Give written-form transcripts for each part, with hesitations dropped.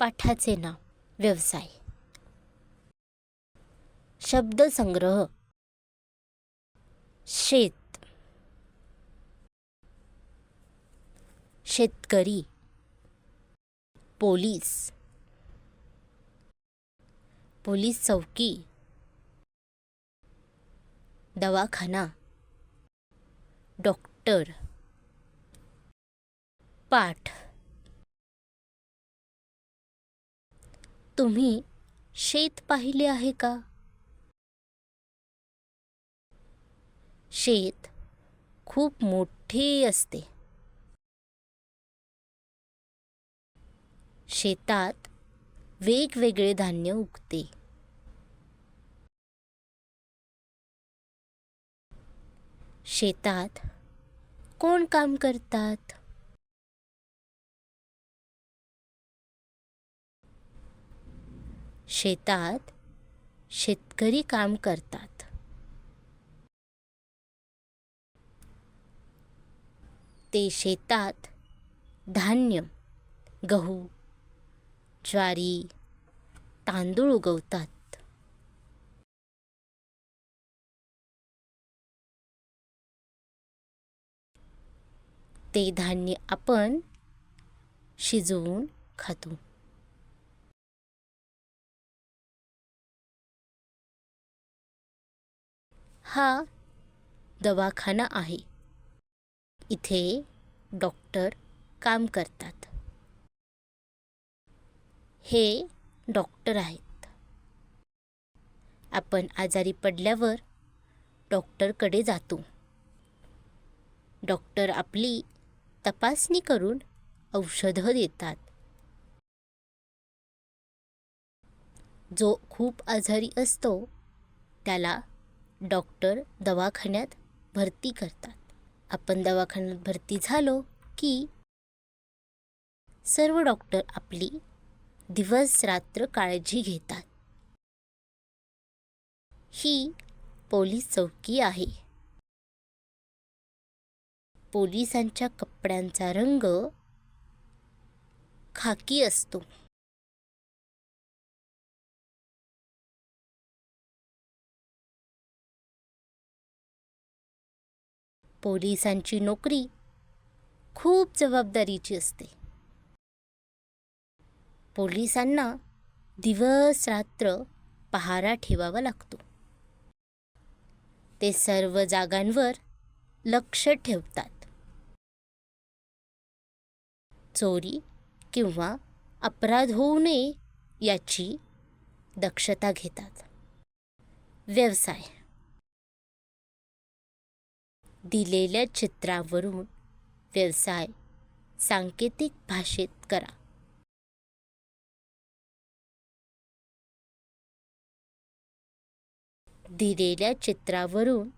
पाठाचे नाव व्यवसाय. शब्दसंग्रह. शेत, शेतकरी, पोलीस, पोलीस चौकी, दवाखाना, डॉक्टर, पाठ. तुम्ही शेत पाहिले आहे का? शेत खूप मोठे असते. शेतात वेगवेगळे धान्य उगते. शेतात कोण काम करतात? शेतात शेतकरी काम करतात. ते शेतात धान्य, गहू, ज्वारी, तांदूळ उगवतात. ते धान्य आपण शिजवून खातो. हा दवाखाना आहे. इथे डॉक्टर काम करतात. हे डॉक्टर आहेत. आपण आजारी पडल्यावर डॉक्टरकडे जातो. डॉक्टर आपली तपासणी करून औषधं देतात. जो खूप आजारी असतो त्याला डॉक्टर दवाखान्यात भरती करतात. आपण दवाखान्यात भरती झालो की सर्व डॉक्टर आपली दिवस रात्र काळजी घेतात. ही पोलीस चौकी आहे. पोलिसांच्या कपड्यांचा रंग खाकी असतो. पोलिसांची नोकरी खूप जबाबदारीची असते. पोलिसांना दिवस रात्र पहारा ठेवावा लागतो. ते सर्व जागांवर लक्ष ठेवतात. चोरी किंवा अपराध होऊ नये याची दक्षता घेतात. व्यवसाय. दिलेल्या चित्रावरून व्यवसाय सांकेतिक भाषेत करा. दिलेल्या चित्रावरून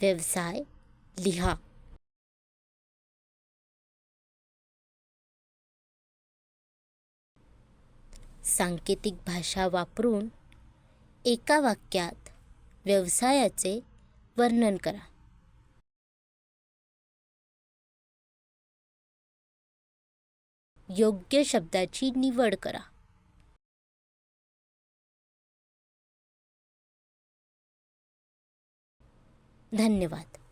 व्यवसाय लिहा. सांकेतिक भाषा वापरून एका वाक्यात व्यवसायाचे वर्णन करा. योग्य शब्दाची निवड करा. धन्यवाद.